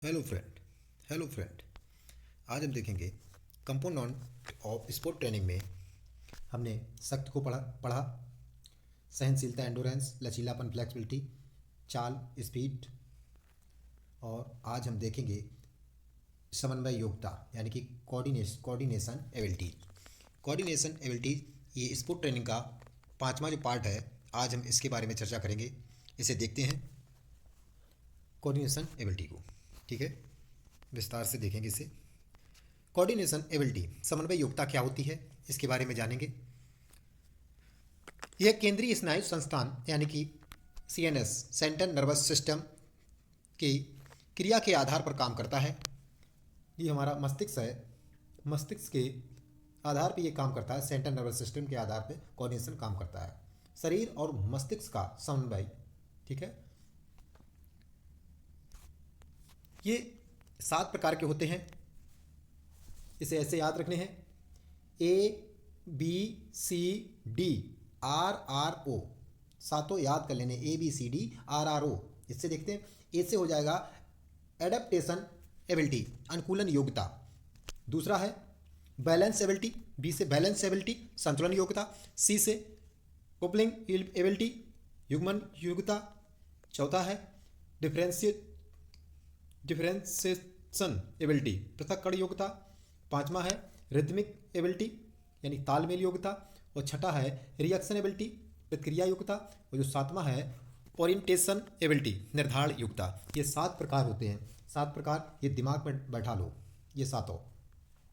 Hello friend. Hello friend. आज हम देखेंगे कंपोनेंट ऑफ स्पोर्ट ट्रेनिंग में हमने शक्ति को पढ़ा, सहनशीलता एंडोरेंस, लचीलापन फ्लेक्सिबिलिटी, चाल स्पीड, और आज हम देखेंगे समन्वय योग्यता यानी कि कोऑर्डिनेशन एबिलिटी। कोऑर्डिनेशन एबिलिटी ये स्पोर्ट ट्रेनिंग का पांचवा जो पार्ट है, आज हम इसके बारे में चर्चा करेंगे। इसे देखते हैं कोऑर्डिनेशन एबिलिटी को। ठीक है, विस्तार से देखेंगे इसे। कोऑर्डिनेशन एबिलिटी समन्वय योग्यता क्या होती है, इसके बारे में जानेंगे। यह केंद्रीय स्नायु संस्थान यानी कि सीएनएस, सेंट्रल नर्वस सिस्टम की क्रिया के आधार पर काम करता है। ये हमारा मस्तिष्क है, मस्तिष्क के आधार पर ये काम करता है। सेंट्रल नर्वस सिस्टम के आधार पर कोऑर्डिनेशन काम करता है, शरीर और मस्तिष्क का समन्वय। ठीक है, ये 7 प्रकार के होते हैं, इसे ऐसे याद रखने हैं। ABCDRRO, सातों याद कर लेने। ABCDRRO। इससे देखते हैं, ए से हो जाएगा एडेप्टेशन एबिलिटी, अनुकूलन योग्यता। दूसरा है बैलेंस एबिलिटी, बी से बैलेंस एबिलिटी, संतुलन योग्यता। सी से कोपलिंग एबिलिटी, युग्मन योग्यता। चौथा है डिफरेंशिएशन एबिलिटी, पृथक्करण योग्यता। पांचवा है रिथमिक एबिलिटी यानी तालमेल योग्यता। और छठा है रिएक्शन एबिलिटी, प्रतिक्रिया योग्यता। और जो सातवां है ओरिएंटेशन एबिलिटी, निर्धारण योग्यता। ये 7 प्रकार होते हैं। 7 प्रकार ये दिमाग में बैठा लो, ये सातों।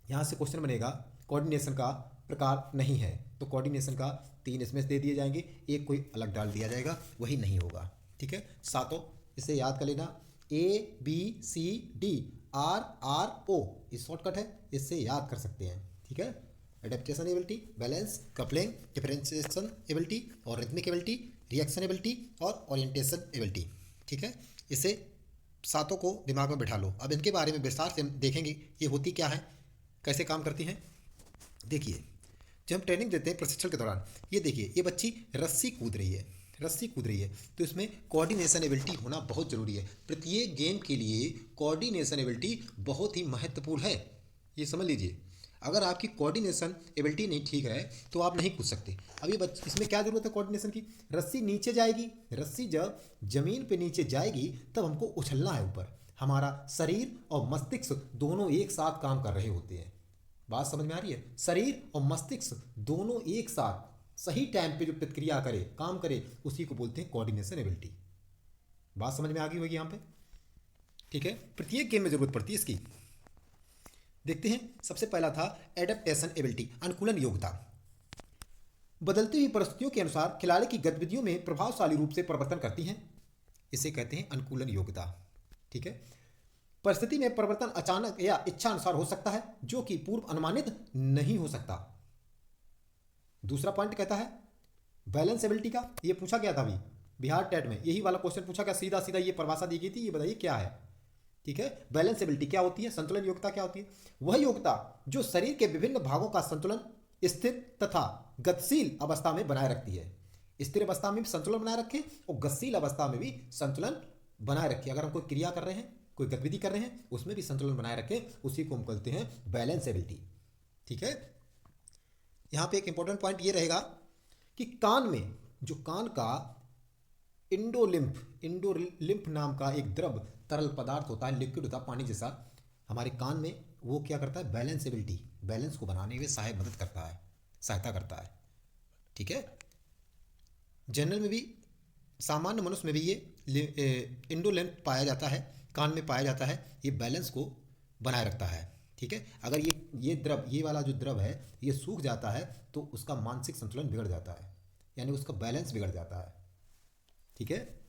यहाँ से क्वेश्चन बनेगा कोऑर्डिनेशन का प्रकार नहीं है, तो कोऑर्डिनेशन का 3 इसमें से दे दिए जाएंगे, एक कोई अलग डाल दिया जाएगा, वही नहीं होगा। ठीक है, सातों इसे याद कर लेना। ABCDRRO इस शॉर्टकट है, इससे याद कर सकते हैं। ठीक है, adaptation ability, balance, coupling, differentiation ability और रिथमिक एबिलिटी, रिएक्शन एबिलिटी और ओरिएंटेशन एबिलिटी। ठीक है, इसे सातों को दिमाग में बिठा लो। अब इनके बारे में विस्तार से हम देखेंगे, ये होती क्या है, कैसे काम करती हैं। देखिए, जब हम ट्रेनिंग देते हैं प्रशिक्षण के दौरान, ये देखिए, ये बच्ची रस्सी कूद रही है, रस्सी कूद रही है, तो इसमें कोऑर्डिनेशन एबिलिटी होना बहुत ज़रूरी है। प्रत्येक गेम के लिए कोऑर्डिनेशन एबिलिटी बहुत ही महत्वपूर्ण है, ये समझ लीजिए। अगर आपकी कोऑर्डिनेशन एबिलिटी नहीं ठीक है तो आप नहीं कूद सकते। अब ये इसमें क्या ज़रूरत है कोऑर्डिनेशन की, रस्सी नीचे जाएगी, रस्सी जब जमीन पे नीचे जाएगी तब हमको उछलना है ऊपर। हमारा शरीर और मस्तिष्क दोनों एक साथ काम कर रहे होते हैं। बात समझ में आ रही है, शरीर और मस्तिष्क दोनों एक साथ सही टाइम पे जो प्रतिक्रिया करे, काम करे, उसी को बोलते हैं कोऑर्डिनेशन एबिलिटी। बात समझ में आ गई होगी यहाँ पे। ठीक है, प्रत्येक गेम में जरूरत पड़ती है इसकी। देखते हैं, सबसे पहला था एडेप्टेशन एबिलिटी, अनुकूलन योग्यता। बदलती हुई परिस्थितियों के अनुसार खिलाड़ी की गतिविधियों में प्रभावशाली रूप से परिवर्तन करती हैं, इसे कहते हैं अनुकूलन योग्यता। ठीक है, परिस्थिति में परिवर्तन अचानक या इच्छा अनुसार हो सकता है, जो कि पूर्व अनुमानित नहीं हो सकता। दूसरा पॉइंट कहता है बैलेंस एबिलिटी का, ये पूछा गया था अभी बिहार टेट में, यही वाला क्वेश्चन पूछा गया, सीधा सीधा ये परिभाषा दी गई थी, ये बताइए क्या है। ठीक है, बैलेंस एबिलिटी क्या होती है, संतुलन योग्यता क्या होती है, वह योग्यता जो शरीर के विभिन्न भागों का संतुलन स्थिर तथा गतिशील अवस्था में बनाए रखती है। स्थिर अवस्था में भी संतुलन बनाए रखे और गतिशील अवस्था में भी संतुलन बनाए रखे। अगर हम कोई क्रिया कर रहे हैं, कोई गतिविधि कर रहे हैं, उसमें भी संतुलन बनाए रखें, उसी को हम कहते हैं बैलेंस एबिलिटी। ठीक है, यहाँ पे एक इंपॉर्टेंट पॉइंट ये रहेगा कि कान में, जो कान का इंडोलिम्फ नाम का एक द्रव तरल पदार्थ होता है, लिक्विड होता है, पानी जैसा, हमारे कान में, वो क्या करता है, बैलेंस एबिलिटी, बैलेंस को बनाने में मदद करता है, सहायता करता है। ठीक है, जनरल में भी, सामान्य मनुष्य में भी ये इंडोलिम्फ पाया जाता है, कान में पाया जाता है, ये बैलेंस को बनाए रखता है। ठीक है, अगर ये द्रव, ये वाला जो द्रव है, ये सूख जाता है तो उसका मानसिक संतुलन बिगड़ जाता है, यानी उसका बैलेंस बिगड़ जाता है। ठीक है,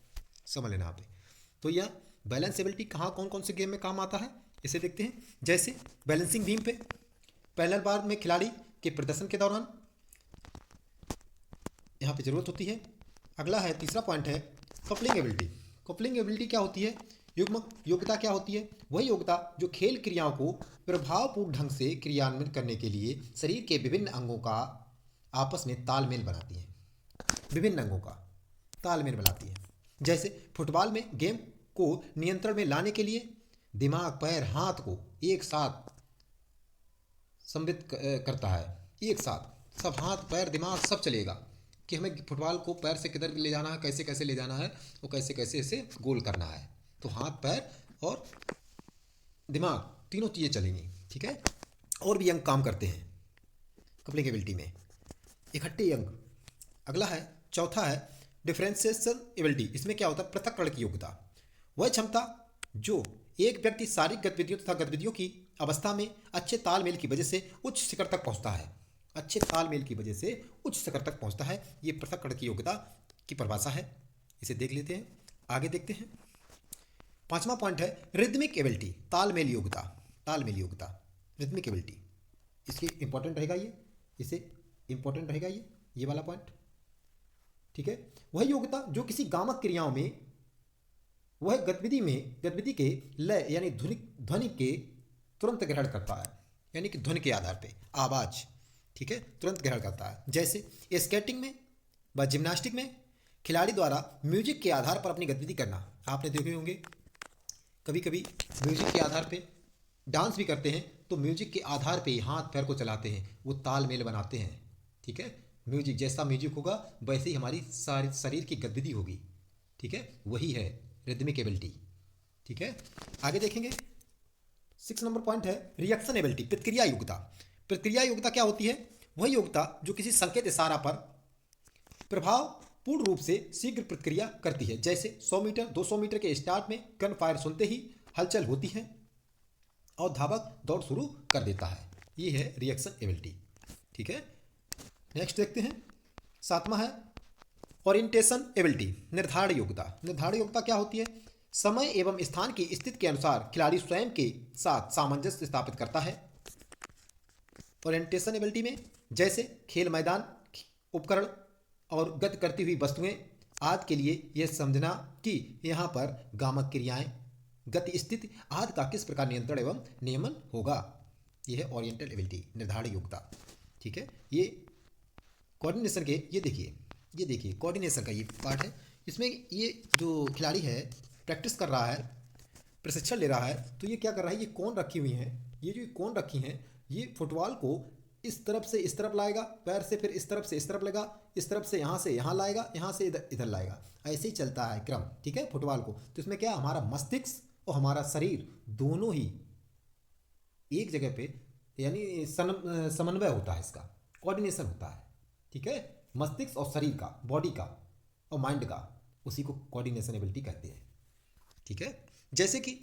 समझ लेना आप। तो यह बैलेंस एबिलिटी कहाँ कौन कौन से गेम में काम आता है, इसे देखते हैं। जैसे बैलेंसिंग बीम पे पैरेलल बार में खिलाड़ी के प्रदर्शन के दौरान यहाँ पे जरूरत होती है। अगला है, तीसरा पॉइंट है कपलिंग एबिलिटी। कपलिंग एबिलिटी क्या होती है, युग्म योग्यता क्या होती है, वही योग्यता जो खेल क्रियाओं को प्रभावपूर्ण ढंग से क्रियान्वित करने के लिए शरीर के विभिन्न अंगों का आपस में तालमेल बनाती है, विभिन्न अंगों का तालमेल बनाती है। जैसे फुटबॉल में गेम को नियंत्रण में लाने के लिए दिमाग, पैर, हाथ को एक साथ करता है। एक साथ सब, हाथ पैर दिमाग सब चलेगा कि हमें फुटबॉल को पैर से किधर ले जाना है, कैसे कैसे ले जाना है, वो कैसे कैसे इसे गोल करना है। तो हाथ पैर और दिमाग तीनों चीज़ें चलेंगी, ठीक है। और भी अंग काम करते हैं कपलिंग एबिलिटी में, इकट्ठे अंग। अगला है, चौथा है डिफरेंशिएशन एबिलिटी। इसमें क्या होता है, पृथक्करण की योग्यता। वह क्षमता जो एक व्यक्ति शारीरिक गतिविधियों तथा गतिविधियों की अवस्था में अच्छे तालमेल की वजह से उच्च शिखर तक पहुंचता है। अच्छे तालमेल की वजह से उच्च शिखर तक पहुंचता है, ये पृथक्करण की योग्यता की परिभाषा है। इसे देख लेते हैं, आगे देखते हैं। पांचवा पॉइंट है रिदमिक एबिलिटी, तालमेल योग्यता। तालमेल योग्यता, रिदमिक एबिलिटी, इसकी इंपॉर्टेंट रहेगा ये, इसे इंपॉर्टेंट रहेगा ये वाला पॉइंट, ठीक है। वह योग्यता जो किसी गामक क्रियाओं में, वह गतिविधि के लय यानी ध्वनि के तुरंत ग्रहण करता है, यानी कि ध्वनि के आधार पे आवाज, ठीक है, तुरंत ग्रहण करता है। जैसे स्केटिंग में व जिम्नास्टिक में खिलाड़ी द्वारा म्यूजिक के आधार पर अपनी गतिविधि करना, आपने देखे होंगे कभी कभी म्यूजिक के आधार पे डांस भी करते हैं, तो म्यूजिक के आधार पे हाथ पैर को चलाते हैं, वो तालमेल बनाते हैं, ठीक है। म्यूजिक जैसा म्यूजिक होगा वैसे ही हमारी सारी शरीर की गतिविधि होगी, ठीक है, वही है रिदमिक एबिलिटी, ठीक है। आगे देखेंगे, 6 नंबर पॉइंट है रिएक्शन एबिलिटी, प्रतिक्रिया योग्यता। प्रतिक्रिया योग्यता क्या होती है, वह योग्यता जो किसी संकेत इशारा पर प्रभाव पूर्ण रूप से शीघ्र प्रतिक्रिया करती है। जैसे 100 मीटर 200 मीटर के स्टार्ट में गन फायर सुनते ही हलचल होती है और धावक दौड़ शुरू कर देता है, ये है रिएक्शन एबिलिटी, ठीक है। नेक्स्ट देखते हैं, 7वां है ओरिएंटेशन एबिलिटी, निर्धारण योग्यता। निर्धारण योग्यता क्या होती है, समय एवं स्थान की स्थिति के अनुसार खिलाड़ी स्वयं के साथ सामंजस्य स्थापित करता है। ओरिएंटेशन एबिलिटी में जैसे खेल मैदान, उपकरण और गति करती हुई वस्तुएं आदि के लिए यह समझना कि यहाँ पर गामक क्रियाएं, गति, स्थिति आदि का किस प्रकार नियंत्रण एवं नियमन होगा, यह है ओरिएंटल एबिलिटी, निर्धारण योग्यता, ठीक है। ये कोऑर्डिनेशन के, ये देखिए कोऑर्डिनेशन का ये पार्ट है। इसमें ये जो खिलाड़ी है प्रैक्टिस कर रहा है, प्रशिक्षण ले रहा है, तो ये क्या कर रहा है, ये कोन रखी हुई हैं, ये जो कोन रखी हैं, ये फुटबॉल को इस तरफ से इस तरफ लाएगा, पैर से फिर इस तरफ से इस तरफ लेगा, इस तरफ से यहाँ लाएगा, यहाँ से इधर इधर लाएगा, ऐसे ही चलता है क्रम, ठीक है, फुटबॉल को। तो इसमें क्या, हमारा मस्तिष्क और हमारा शरीर दोनों ही एक जगह पे, यानी समन्वय होता है, इसका कोऑर्डिनेशन होता है, ठीक है। मस्तिष्क और शरीर का, बॉडी का और माइंड का, उसी को कोऑर्डिनेशन एबिलिटी कहते हैं, ठीक है। जैसे कि